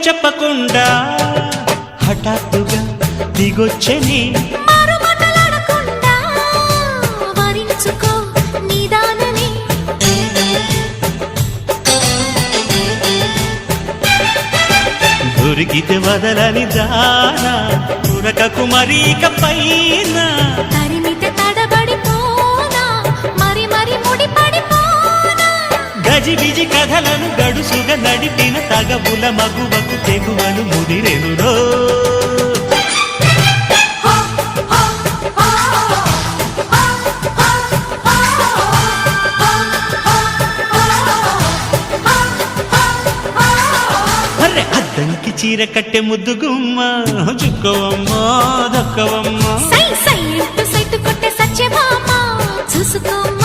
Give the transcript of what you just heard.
చెప్పకుండా హఠాత్తుగా దిగొచ్చని దొరికితే వదలని దానా ఉరకకు మరీక పైన తరిమితే తడబడిపోనా మరి మరి ముడిపడిపోనా గజిబిజి కథలను గడుసుగా నడిపిన తగవుల మగువకు తెగువను ముదిరెనురో అద్దంకి చీర కట్టె ముద్దు గుమ్మ చుక్కవమ్మ దక్కవమ్మ సై సై సైటు కొట్టే సత్యభామ చూసుకోమ్మ